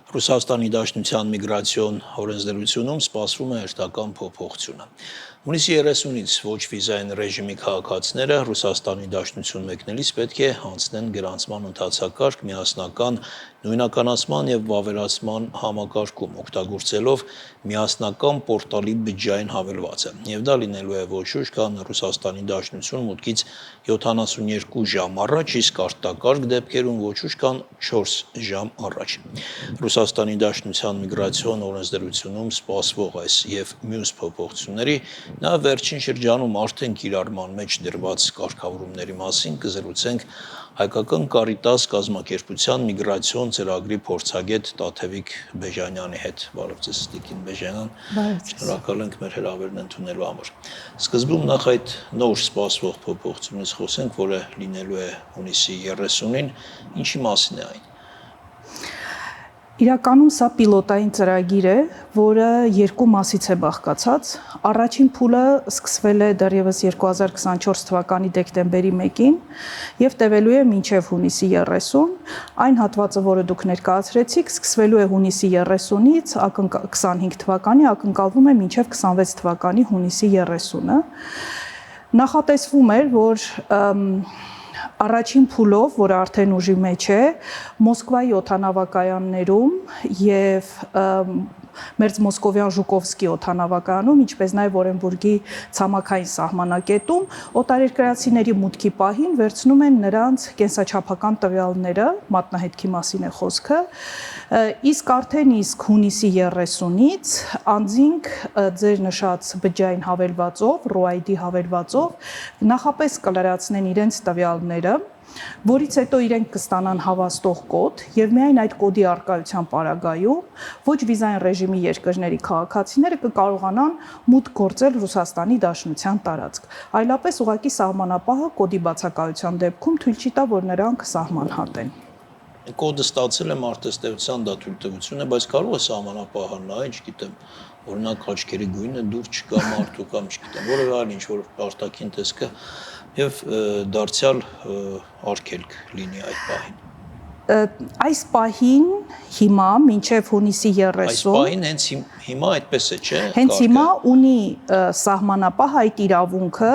Ռուսաստանի Դաշնության միգրացիոն օրենսդրությունում սպասվում է հերթական փոփոխություն։ Հունիսի 30-ից ոչ վիզային ռեժիմի քաղաքացիները Ռուսաստանի Դաշնություն մեկնելիս պետք է անցնեն գրանցման ընթացակարգ միասնական նույնականացման եւ վավերացման համակարգում, օգտագործելով միասնական պորտալի բջջային հավելվածը։ Եվ դա լինելու է ոչ ուշ, քան Ռուսաստանի Դաշնություն մուտքից 72 ժամ առաջ, իսկ արտակարգ դեպքերում ոչ ուշ, քան 4 ժամ առաջ։ Ռուսաստանի Դաշնության միգրացիոն օրենսդրությունում սպասվող այս եւ մյուս փոփոխությունների նա վերջին շրջանում արդեն կիրառման մեջ դրված կարգավորումների մասին կզրուցենք Հայկական Կարիտաս կազմակերպության միգրացիոն ծրագրի փորձագետ Տաթևիկ Բեժանյանի հետ։ Բարև ձեզ, Տիկին Բեժանյան։ Շնորհակալ ենք մեր հրավերն ընդունելու համար։ Սկզբում նախ այդ նոր սպասվող փոփոխությունից խոսենք, որը լինելու է հունիսի 30-ին, ինչի մասին է այն։ Իրականում սա պիլոտային ծրագիր է, որը երկու մասից է բաղկացած։ Առաջին փուլը սկսվել է դեռևս 2024 թվականի դեկտեմբերի 1-ին եւ տևելու է մինչեւ հունիսի 30։ Այն հատվածը, որը դուք ներկայացրեցիք, սկսվելու է հունիսի 30-ից 25 թվականի, ակնկալվում է մինչեւ 26 թվականի հունիսի 30-ը։ Նախատեսվում էր, որ առաջին փուլով, որը արդեն ուժի մեջ է, Մոսկվայի օդանավակայաններում եւ Մերձմոսկովյան Ժուկովսկի օդանավակայանում, ինչպես նաև Օրենբուրգի ցամաքային սահմանակետում օտարերկրացիների մուտքի պահին վերցնում են նրանց կենսաչափական տվյալները, մատնահետքի մասին է խոսքը, իսկ արդեն հունիսի 30-ից անձինք ձեր նշած բջջային հավելվածով, ROID հավելվածով նախապես կլրացնեն իրենց տվյալները, որից հետո իրենք կստանան հավաստող կոդ եւ միայն այդ կոդի արկայության պարագայում ոչ վիզային ռեժիմի երկրների քաղաքացիները կկարողանան մուտք գործել Ռուսաստանի Դաշնության տարածք։ Այլապես ուղղակի սահմանապահը կոդի բացակայության դեպքում թույլ չի տա, որ նրանք սահման հատեն։ Կոդը ստացել եմ արտասթեղության դա թույլտվություն է, բայց կարող է սահմանապահը նայել, չգիտեմ, օրինակ աչքերի գույնը դուր չկա մարդու կամ չգիտեմ, որևէ այլ ինչ-որ արտաքին տեսքը եւ դարձյալ արգելք լինի այդ պահին։ Այս պահին հիմա մինչև հունիսի 30 Այս պահին հենց հիմա այդպես է, չէ՞։ Հենց հիմա ունի սահմանապահ այդ իրավունքը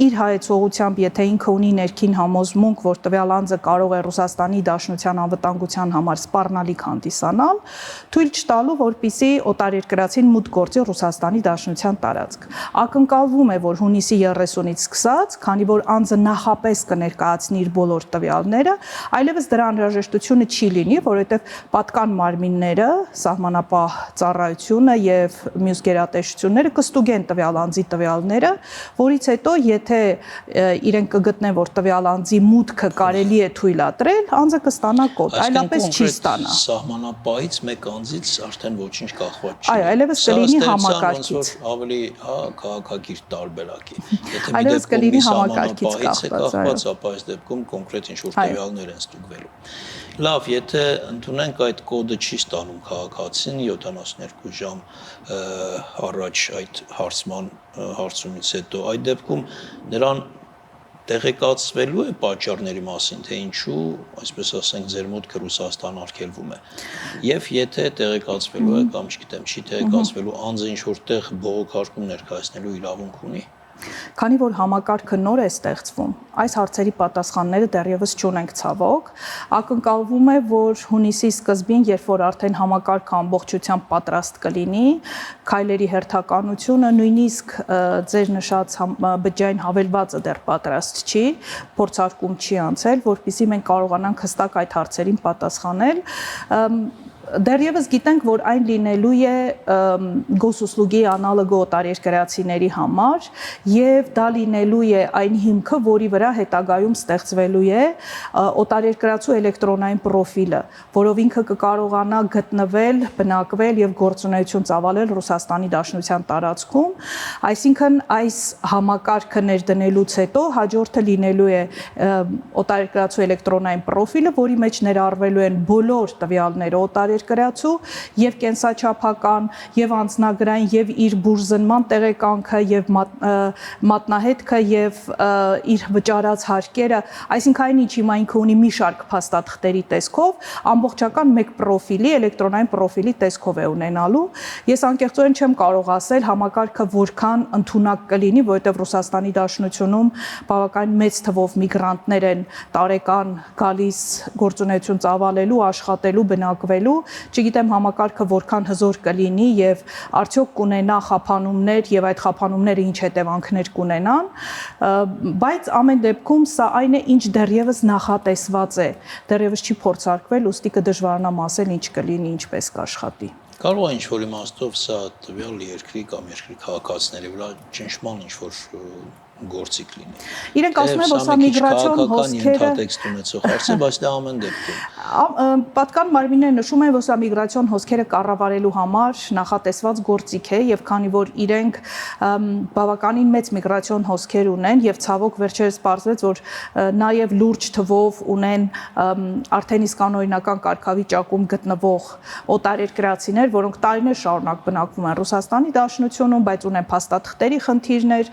իր հայեցողությամբ, եթե ինքը ունի ներքին համոզմունք, որ տվյալ անձը կարող է Ռուսաստանի Դաշնության անվտանգության համար սպառնալիք հանդիսանալ, թույլ չտալու, որպեսզի օտարերկրացին մուտք գործի Ռուսաստանի Դաշնության տարածք։ Ակնկալվում է, որ հունիսի 30-ից սկսած, քանի որ անձը նախապես կներկայացնի իր բոլոր տվյալները, այլևս դրա անհրաժեշտությունը չի լինի, որովհետև պատկան մարմինները, սահմանապահ ծառայությունը եւ մյուս գերատեսչությունները կստուգեն տվյալ անձի տվյալները, որից հետո եթե իրենք կգտնեն, որ տվյալ անձի մուտքը կարելի է թույլատրել, անձը կստանա կոդ, այլապես չի ստանա։ Սահմանապահից մեկ անձից արդեն ոչինչ կախված չի։ Այո, այլևս կլինի համակարգից։ Ավելի, քաղաքակիրթ տարբերակի։ Այլևս կլինի համակարգից կախված, ապա այս դեպքում կոնկրետ ինչ-որ տվյալներ են ստուգվելու։ Լավ, եթե ընդունենք այդ կոդը չի ստանում քաղաքացին 72 ժամ առաջ այդ հարցումից հետո, այդ դեպքում նրան տեղեկացվելու է պատճառների մասին, թե ինչու, այսպես ասենք, ձեր մուտքը Ռուսաստան արգելվում է։ Եվ եթե տեղեկացվելու է կամ չգիտեմ, չի տեղեկացվելու, անձը ինչ-որտեղ բողոքարկում ներկայացնելու իրավունք ունի։ Քանի որ համակարգը նոր է ստեղծվում, այս հարցերի պատասխանները դեռևս չունենք ցավոք, ակնկալվում է, որ հունիսի սկզբին, երբ որ արդեն համակարգը ամբողջությամբ պատրաստ կլինի, քայլերի հերթականությունը նույնիսկ ձեր նշած բջջային հավելվածը դեռ պատրաստ չի, փորձարկում չի անցել, որպեսզի մենք կարողանանք հստակ այդ հարցերին պատասխանել։ Դեռևս գիտենք, որ այն լինելու է գոսուսլուգի անալոգը օտարերկրացիների համար եւ դա լինելու է այն հիմքը, որի վրա հետագայում ստեղծվելու է օտարերկրացու էլեկտրոնային պրոֆիլը, որով ինքը կկարողանա գտնվել, բնակվել եւ գործունեություն ծավալել Ռուսաստանի Դաշնության տարածքում, այսինքն այս համակարգը ներդնելուց հետո հաջորդը լինելու է օտարերկրացու էլեկտրոնային պրոֆիլը, որի մեջ ներառվելու են բոլոր տվյալները օտարերկրացու եւ կենսաչափական եւ անձնագրային եւ իր բուրզնման տեղեկանքը եւ մատնահետքը եւ իր վճարած հարկերը, այսինքն այն ինչ հիմա ինքը ունի մի շարք փաստաթղթերի տեսքով, ամբողջական մեկ պրոֆիլի, էլեկտրոնային պրոֆիլի տեսքով է ունենալու։ Ես անկեղծորեն չեմ կարող ասել համակարգը որքան ընդունակ կլինի, որովհետեւ Ռուսաստանի Դաշնությունում բավական մեծ թվով միգրանտներ են տարեկան գալիս գործունեություն ծավալելու, աշխատելու, բնակվելու, չգիտեմ համակարգը որքան հզոր կլինի եւ արդյոք կունենա խափանումներ եւ այդ խափանումները ինչ հետևանքներ կունենան, բայց ամեն դեպքում սա այն է, ինչ դեռևս նախատեսված է, դեռևս չի փորձարկվել, ուստի կդժվարանամ ասել ինչ կլինի, ինչպես կաշխատի։ Կարող է ինչ-որ իմաստով սա տվյալ երկրի կամ երկրի քաղաքացիների վրա ճնշման ինչ-որ գործիք լինի։ Իրենք ասում են, որ սա միգրացիոն հոսքերը ենթատեքստ ունեցող հարց է, բայց դա ամեն դեպքում պատկան մարմինները նշում են, որ սա միգրացիոն հոսքերը կառավարելու համար նախատեսված գործիք է եւ քանի որ իրենք բավականին մեծ միգրացիոն հոսքեր ունեն եւ ցավոք վերջերս պարզվեց, որ նաեւ լուրջ թվով ունեն արդեն իսկ անօրինական կարգավիճակում գտնվող օտարերկրացիներ, որոնք տարիներ շարունակ բնակվում են Ռուսաստանի Դաշնությունում, բայց ունեն փաստաթղթերի խնդիրներ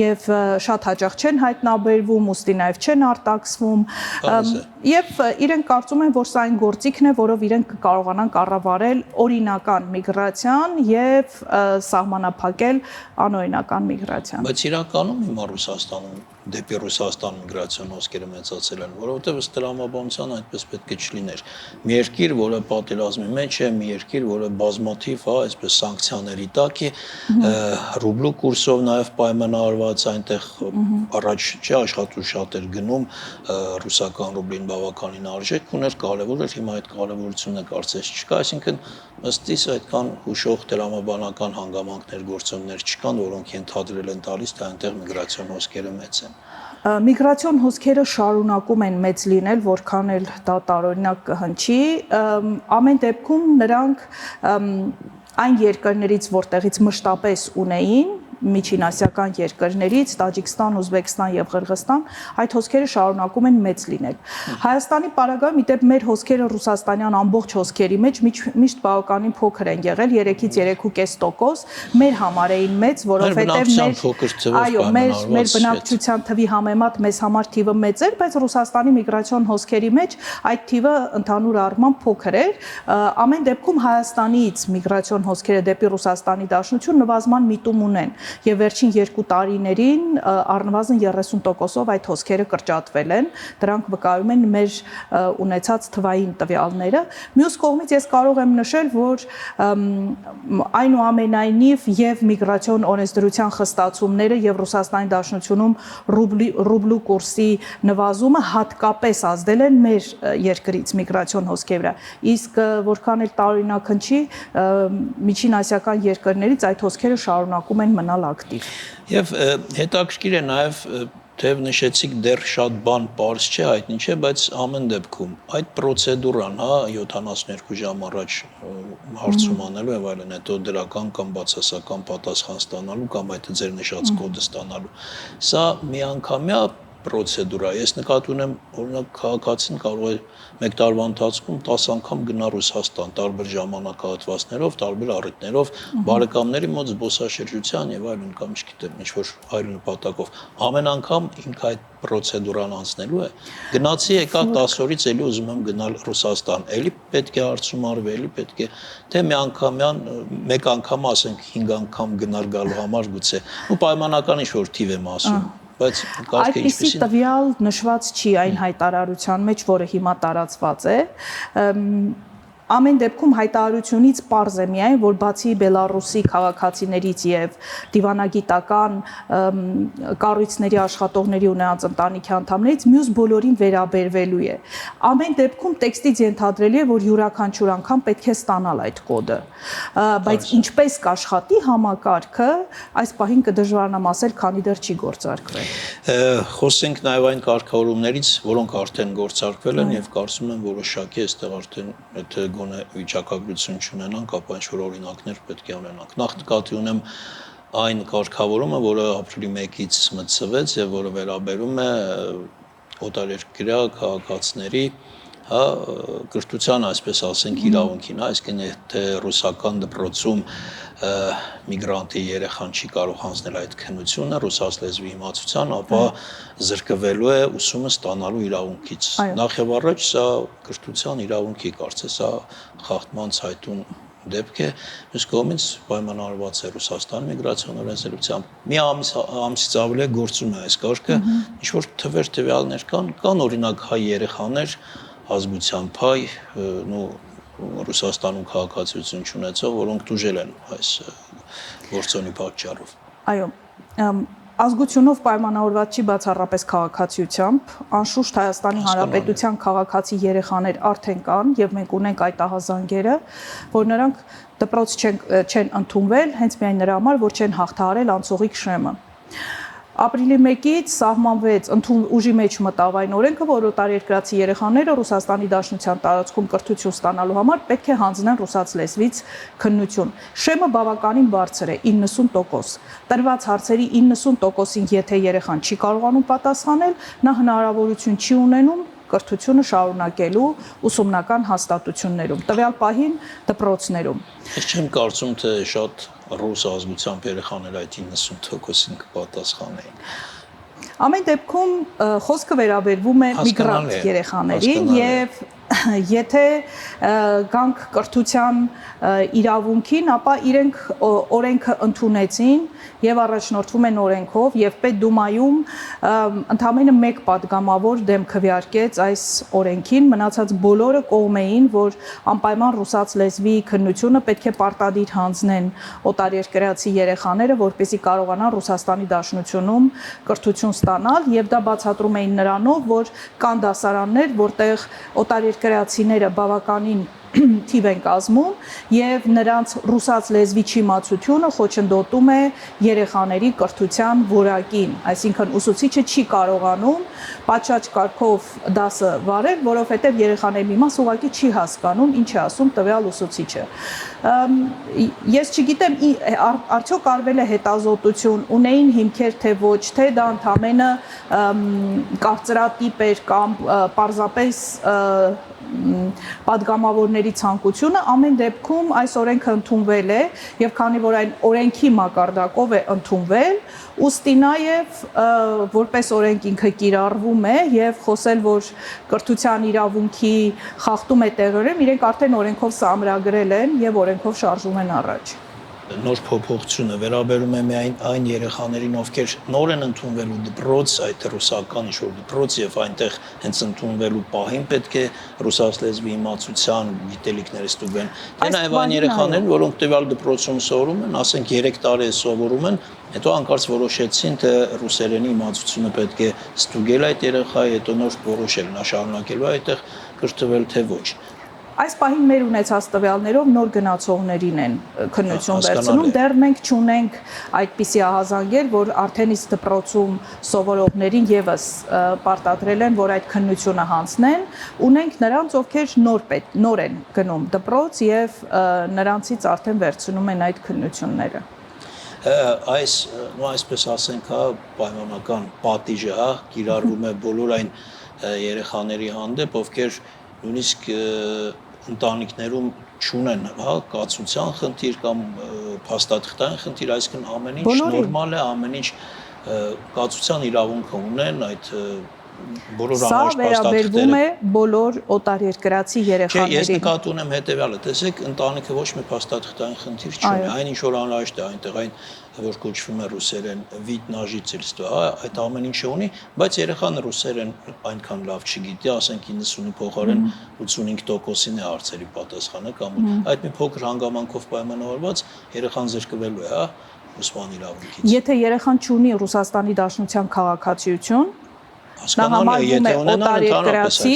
եւ շատ հաճախ չեն հայտնաբերվում, ուստի նաեւ չեն արտաքսվում եւ իրենք կարծում են, որ սա այն գործիքն է, որով իրենք կկարողանան կառավարել օրինական միգրացիան եւ սահմանափակել անօրինական միգրացիան։ Բայց իրականում հիմա Ռուսաստանում դեպի Ռուսաստան միգրացիոն հոսքերը մեծացել են, որովհետև ըստ տրամաբանության այդպես պետք է չլիներ։ Մի երկիր, որը պատերազմի մեջ է, մի երկիր, որը բազմաթիվ, այսպես սանկցիաների տակ է, ռուբլու կուրսով նաև պայմանավորված, այնտեղ առաջ չէ աշխատու շատ էր գնում, ռուսական ռուբլին բավականին արժեք ուներ, կարևոր էր, հիմա այդ կարևորությունը կարծես չկա, այսինքն ըստ իս այդքան հուշող տրամաբանական հանգամանքներ, գործոններ չկան, որոնք ենթադրել են տալիս, թե այնտեղ միգրացիոն հոսքերը մեծ են։ Միգրացիոն հոսքերը շարունակում են մեծ լինել, որքան էլ դա տարօրինակ կհնչի, ամեն դեպքում նրանք այն երկրներից, որտեղից մշտապես ունեին, միջինասիական երկրներից, Տաջիկստան, Ուզբեկստան եւ Ղրղստան, այդ հոսքերը շարունակում են մեծ լինել։ Հայաստանի պարագայում իդեպ մեր հոսքերը ռուսաստանյան ամբողջ հոսքերի մեջ միշտ բավականին փոքր են եղել, 3-ից 3.5%, մեր համար էին մեծ, որովհետեւ մեր բնակչության թվի համեմատ մեզ համար թիվը մեծ էր, բայց Ռուսաստանի միգրացիոն հոսքերի մեջ այդ թիվը ընդհանուր առմամբ փոքր էր։ Ամեն դեպքում Հայաստանից միգրացիոն հոսքերը դեպի Ռուսաստանի Դաշնություն նվազման միտում ունեն։ Եվ վերջին 2 տարիներին առնվազն 30%-ով այդ հոսքերը կրճատվել են, դրանք վկայում են մեր ունեցած թվային տվյալները։ Մյուս կողմից ես կարող եմ նշել, որ այնուամենայնիվ եւ միգրացիոն օրենսդրության խստացումները եւ Ռուսաստանի Դաշնությունում ռուբլու կուրսի նվազումը հատկապես ազդել են մեր երկրից միգրացիոն հոսքերի վրա։ Իսկ որքան էլ տարօրինակ հնչի, միջինասիական երկրներից այդ հոսքերը շարունակում են մնալ ակտիվ։ Եվ հետաքրքիր է նաև թեև նշեցիք դեռ շատ բան պարզ չէ, հայտնի չէ, բայց ամեն դեպքում այդ պրոցեդուրան, 72 ժամ առաջ հարցում անելու եւ այլն, հետո դրական կամ բացասական պատասխան ստանալու կամ այդ ձեր նշած կոդը ստանալու։ Սա միանգամյա պրոցեդուրա։ Ես նկատի ունեմ, օրինակ քաղաքացին կարող է 1 տարվա ընթացքում 10 անգամ գնա Ռուսաստան, տարբեր ժամանակահատվածներով, տարբեր առիթներով, բարեկամների մոտ զբոսաշրջության եւ այլն կամ չգիտեմ, ինչ որ այլ նպատակով։ Ամեն անգամ ինքը այդ պրոցեդուրան անցնելու է։ Գնացի եկա 10 օրից էլի ուզում եմ գնալ Ռուսաստան, էլի պետք է հարցում արվի, էլի պետք է թե միանգամյան 1 անգամ ասենք 5 անգամ գնալ գալու համար գուցե։ Ու պայմանական ինչ որ թիվ եմ ասում։ Բայց այդպիսի տվյալ նշված չի այն հայտարարության մեջ, որը հիմա տարածված է։ Ամեն դեպքում հայտարարությունից պարզ է միայն, որ բացի Բելարուսի քաղաքացիներից եւ դիվանագիտական կառույցների աշխատողների ունենած ընտանիքի անդամներից մյուս բոլորին վերաբերվելու է։ Ամեն դեպքում տեքստից ենթադրելի է, որ յուրաքանչյուր անգամ պետք է ստանալ այդ կոդը։ Բայց ինչպես կաշխատի համակարգը, այս պահին կդժվարանամ ասել, քանի դեռ չի գործարկվել։ Խոսենք նաեւ այն կարգավորումներից, որոնք արդեն գործարկվել են եւ կարծում եմ որոշակի այստեղ արդեն եթե գոնե վիճակագրություն չունենանք, ապա ինչ-որ օրինակներ պետք է ունենանք։ Նախ նկատի ունեմ այն կարգավորումը, որը ապրիլի 1-ից մտցվեց եւ որը վերաբերում է օտարերկրյա քաղաքացիների հա կրթության, այսպես ասենք, իրավունքին, այսինքն եթե ռուսական դպրոցում միգրանտի երեխան չի կարող հանձնել այդ քննությունը ռուսաց լեզվի իմացության, ապա զրկվելու է ուսումը ստանալու իրավունքից։ Նախ եւ առաջ սա կրթության իրավունքի կարծես սա խախտման ցայտուն դեպք է, մյուս կողմից պայմանավորված է Ռուսաստանի միգրացիոն օրենսդրությամբ։ Մի ամսից ավելի գործում է այս կարգը, ինչ որ թվեր տվյալներ կան օրինակ հայ երեխաներ ազգությամբ հայ, Ռուսաստանում քաղաքացիություն չունեցող, որոնք դուժել են այս գործոնի պատճառով։ Այո, ազգությունով պայմանավորված չի բացառապես քաղաքացիությամբ, անշուշտ Հայաստանի Հանրապետության քաղաքացի երեխաներ արդեն կան եւ մենք ունենք այդ ահազանգերը, որ նրանք դպրոց չեն ընդունվել հենց միայն նրա համար, որ չեն հաղթահարել անցողիկ շեմը։ Ապրիլի 1-ից սահմանվեց ուժի մեջ մտավ այն օրենքը, որ օտարերկրացի երեխաները Ռուսաստանի Դաշնության տարածքում կրթություն ստանալու համար պետք է հանձնեն ռուսաց լեզվից քննություն։ Շեմը բավականին բարձր է 90%։ Տրված հարցերի 90%-ին եթե երեխան չի կարողանում պատասխանել, նա հնարավորություն չի ունենում կրթությունը շարունակելու ուսումնական հաստատություններում, տվյալ պահին դպրոցներում։ Ես չեմ կարծում, թե շատ ռուս ազգությամբ երեխաներ այդ 90%-ին կպատասխանեին։ Ամեն դեպքում խոսքը վերաբերվում է միգրանտ երեխաներին եւ եթե գանք կրթության իրավունքին, ապա իրենք օրենքը ընդունեցին եւ առաջնորդվում են օրենքով եւ Պետդումայում ընդամենը մեկ падգամավոր դեմ քվեարկեց այս օրենքին, մնացած բոլորը կողմ էին, որ անպայման ռուսաց լեզվի քննությունը պետք է պարտադիր հանձնեն օտարերկրացի երեխաները, որպեսզի կարողանան Ռուսաստանի Դաշնությունում կրթություն ստանալ եւ դա բացատրում էին նրանով, որ կան դասարաններ, որտեղ օտարերկրացիները բավականին թիվ են կազմում եւ նրանց ռուսաց լեզվի չիմացությունը խոչընդոտում է երեխաների կրթության որակին, այսինքն ուսուցիչը չի կարողանում պատշաճ կարգով դասը վարել, որովհետեւ երեխաների մի մասը ուղղակի չի հասկանում ինչ է ասում տվյալ ուսուցիչը։ Ես չգիտեմ արդյոք արվել է հետազոտություն, ունեին հիմքեր թե ոչ, թե դա ընդամենը կարծրատիպ էր կամ պարզապես падգամավորների ցանկությունը, ամեն դեպքում այս օրենքը ընդունվել է եւ քանի որ այն օրենքի մակարդակով է ընդունվել, ուստի նաեւ որպես օրենք ինքը կիրառվում է եւ խոսել, որ կրթության իրավունքի խախտում է տեղերում, իրենք արդեն օրենքով սահմանագրել են եւ օրենքով շարժում են առաջ։ Նոր փոփոխությունը վերաբերում է միայն այն երեխաներին, ովքեր նոր են ընդունվելու դպրոց, այդ ռուսական ինչ-որ դպրոց եւ այնտեղ հենց ընդունվելու պահին պետք է ռուսաց լեզվի իմացության գիտելիքները ստուգեն։ Դե նաեւ այն երեխաներն, որոնք տվյալ դպրոցում սովորում են, ասենք 3 տարի սովորում են, հետո անկարծ որոշեցին, թե ռուսերենի իմացությունը պետք է ստուգել այդ երեխայի, հետո նոր որոշել, նա շարունակելու այդտեղ կրթվել թե ոչ։ Այս պահին մեր ունեցած տվյալներով նոր գնացողներին են քննություն վերցնում, դեռ մենք չունենք այդպիսի ահազանգեր, որ արդեն իսկ դպրոցում սովորողներին եւս պարտադրել են, որ այդ քննությունը հանձնեն, ունենք նրանց, ովքեր նոր են գնում դպրոց եւ նրանցից արդեն վերցնում են այդ քննությունները։ Այսպես ասենք, պայմանական պատիժը, կիրառվում է բոլոր այն երեխաների հանդեպ, ովքեր նույնիսկ ընտանիքներում չունեն, կացության խնդիր կամ փաստաթղթային խնդիր, այսինքն ամեն ինչ նորմալ է, ամեն ինչ կացության իրավունքը ունեն, այդ բոլոր անհրաժեշտ փաստաթղթերը։ Սա վերաբերվում է բոլոր օտարերկրացի երեխաներին։ Ես նկատի ունեմ հետեւյալը, տեսեք, ընտանիքը ոչ մի փաստաթղթային խնդիր չունի, այն ինչ որ անհրաժեշտ է, այնտեղ այն որ կոչվում է ռուսերեն վիդ նաժիցելստո, այդ ամեն ինչը ունի, բայց երեխան ռուսերեն այնքան լավ չգիտի, ասենք 90-ի փոխարեն 85%-ին է հարցերի պատասխանը կամ այդ մի փոքր հանգամանքով պայմանավորված երեխան զրկվելու է, ուսման իրավունքից։ Եթե երեխան չունի Ռուսաստանի Դաշնության քաղաքացիություն, նա համարվում է օտարերկրացի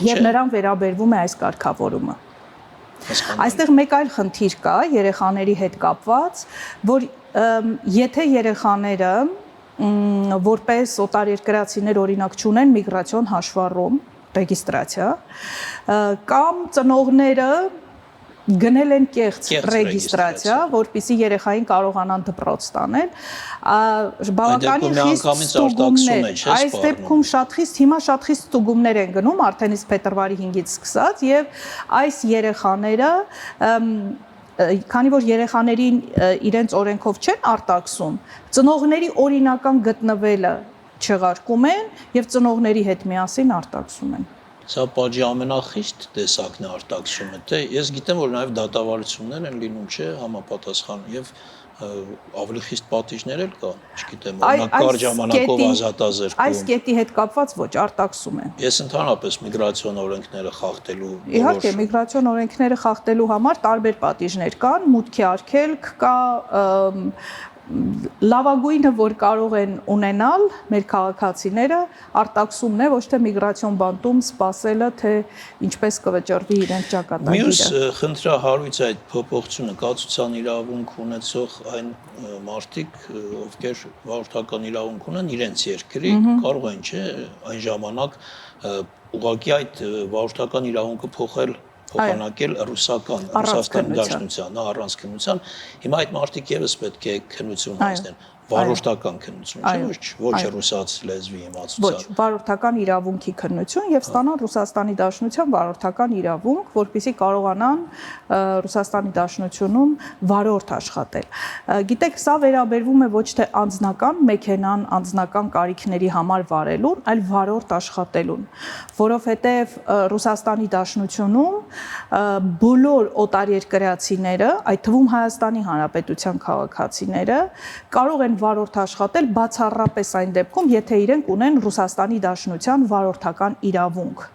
եւ նրան վերաբերվում է այս կարգավորումը։ Այստեղ մեկ այլ խնդիր կա երեխաների հետ կապված, որ եթե երեխաները որպես օտարերկրացիներ օրինակ չունեն միգրացիոն հաշվառում, ռեգիստրացիա, կամ ծնողները գնել են կեղծ ռեգիստրացիա, որպեսզի երեխային կարողանան դպրոց տանել, բավականին խիստ ստուգումներ, այս դեպքում շատ խիստ, հիմա շատ խիստ ստուգումներ են գնում, արդեն իսկ փետրվարի 5-ից սկսած, եւ այս երեխաները քանի որ երեխաներին իրենց օրենքով չեն արտաքսում, ծնողների օրինական գտնվելը չեղարկում են եւ ծնողների հետ միասին արտաքսում են։ Սա պատժի ամենախիստ տեսակն է արտաքսումը, թե ես գիտեմ, որ նաև դատավարություններ են լինում, չէ, համապատասխան եւ ավելի խիստ պատիժներ էլ կան, չգիտեմ, օրինակ կարճ ժամանակով ազատազրկում։ Այս կետի հետ կապված ոչ, արտաքսում են։ Ես ընդհանրապես միգրացիոն օրենքները խախտելու Իհարկե, միգրացիոն օրենքները խախտելու համար տարբեր պատիժներ կան, մուտքի արգելք կա, լավագույնը, որ կարող են ունենալ մեր քաղաքացիները, արտաքսումն է, ոչ թե միգրացիոն բանտում սպասելը, թե ինչպես կվճռվի իրենց ճակատագիրը։ Մյուս խնդրահարույց այդ փոփոխությունը կացության իրավունք ունեցող այն մարդիկ, ովքեր վարորդական իրավունք ունեն իրենց երկրի, կարող են, չէ, այն ժամանակ ուղղակի այդ վարորդական իրավունքը փոխանակել Ռուսաստանի Դաշնության, առանց քննության։ Հիմա այդ մարդիկ եւս պետք է քննություն հասնեն, վարորդական քննություն, ոչ ռուսաց լեզվի իմացության։ Ոչ, վարորդական իրավունքի քննություն եւ ստանան Ռուսաստանի Դաշնության վարորդական իրավունք, որպեսզի կարողանան Ռուսաստանի Դաշնությունում վարորդ աշխատել։ Գիտեք, սա վերաբերվում է ոչ թե անձնական մեքենան, անձնական կարիքների համար վարելուն, այլ վարորդ աշխատելուն, որովհետեւ Ռուսաստանի Դաշնությունում բոլոր օտարերկրացիները, այդ թվում Հայաստանի Հանրապետության քաղաքացիները, կարող են վարորդ աշխատել բացառապես այն դեպքում, եթե իրենք ունեն Ռուսաստանի Դաշնության վարորդական իրավունք։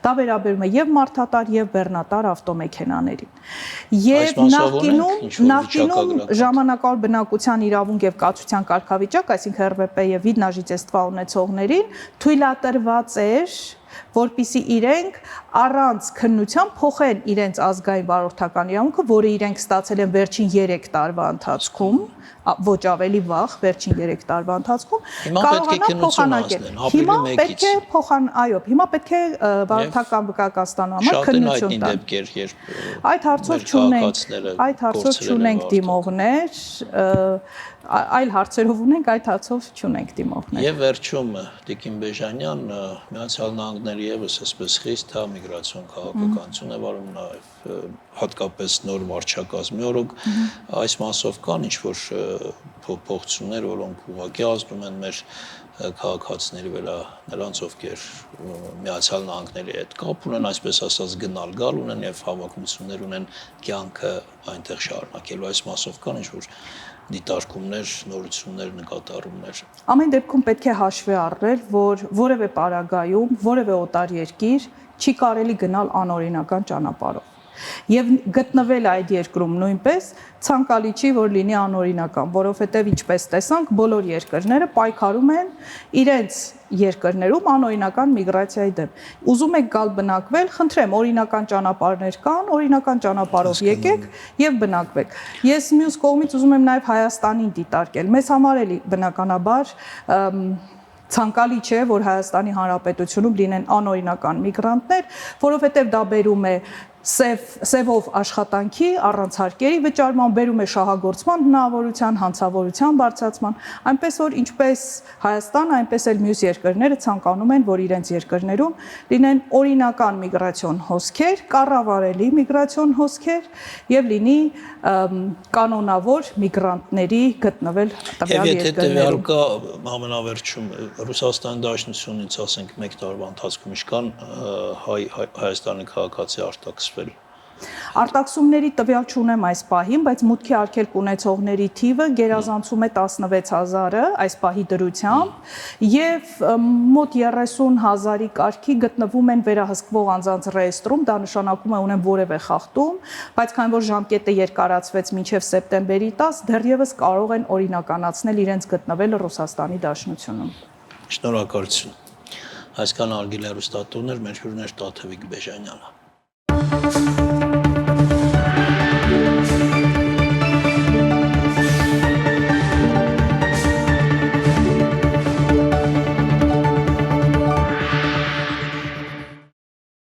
Դա վերաբերում է եւ մարդատար եւ բեռնատար ավտոմեքենաներին։ Եվ նախկինում ժամանակավոր բնակության իրավունք եւ կացության կարգավիճակ, այսինքն ՌՎՊ եւ վիդ նա ժիծեստվա ունեցողներին թույլատրված էր, որպիսի իրենք առանց քննության փոխեն իրենց ազգային վարորդական իրավունքը, որը իրենք ստացել են վերջին 3 տարվա ընթացքում, ոչ ավելի վաղ, վերջին 3 տարվա ընթացքում, կարողանան փոխանակել։ Հիմա պետք է հիմա պետք է վարորդական վկայական ստանալու համար քննություն տան։ Այդ հարցով չունենք դիմողներ, այլ հարցերով ունենք, այդ հարցով չունենք դիմողներ։ Եվ վերջում Տիկին Բեժանյան, Միացյալ Նահանգների եւս այսպես խիստ միգրացիոն քաղաքականություն է վարում, նաեւ հատկապես նոր վարչակազմի օրոք այս մասով կան ինչ-որ փոփոխություններ, որոնք ուղղակի ազդում են մեր քաղաքացիների վրա, նրանց ովքեր Միացյալ Նահանգների հետ կապ ունեն, այսպես ասած գնալ-գալ ունեն եւ հավակնություններ ունեն կյանքը այնտեղ շարունակելու, այս մասով կան ինչ-որ դիտարկումներ, նորություններ, նկատառումներ։ Ամեն դեպքում պետք է հաշվի առնել, որ որևէ պարագայում, որևէ օտար երկիր չի կարելի գնալ անօրինական ճանապարհով։ Եվ գտնվել այդ երկրում նույնպես ցանկալի չի, որ լինի անօրինական, որովհետև ինչպես տեսանք, բոլոր երկրները պայքարում են իրենց երկրներում անօրինական միգրացիայի դեմ։ Ուզում եք գալ բնակվել, խնդրեմ, օրինական ճանապարհներ կան, օրինական ճանապարհով եկեք եւ բնակվեք։ Ես մյուս կողմից ուզում եմ նաեւ Հայաստանին դիտարկել։ Մեզ համար էլի բնականաբար ցանկալի չէ, որ Հայաստանի Հանրապետությունում լինեն անօրինական միգրանտներ, որովհետև դա բերում է սևով աշխատանքի առանց հարկերի վճարման, բերում է շահագործման հնարավորության, հանցավորության բարձրացման, այնպես որ ինչպես Հայաստանը, այնպես էլ մյուս երկրները ցանկանում են, որ իրենց երկրներում լինեն օրինական միգրացիոն հոսքեր, կառավարելի միգրացիոն հոսքեր եւ լինի կանոնավոր միգրանտների գտնվել տվյալ երկրներում։ Եվ եթե կա ամենավերջում Ռուսաստանի Դաշնությունից, ասենք, 1 տարվա ընթացքում ինչքան Հայաստանի քաղաքացի արտաքսվել։ Արտաքսումների տվյալ չունեմ այս պահին, բայց մուտքի արգելք ունեցողների թիվը գերազանցում է 16000-ը այս պահի դրությամբ եւ մոտ 30000-ի կարգի գտնվում են վերահսկվող անձանց ռեեստրում, դա նշանակում է ունեն որևէ խախտում, բայց քանի որ ժամկետը երկարացվեց մինչեւ սեպտեմբերի 10, դեռևս կարող են օրինականացնել իրենց գտնվելը Ռուսաստանի Դաշնությունում։ Շնորհակալություն։ Այսքան արգել հեռուստատոներ, մեր հյուրն էր Տաթևիկ Բեժանյանը։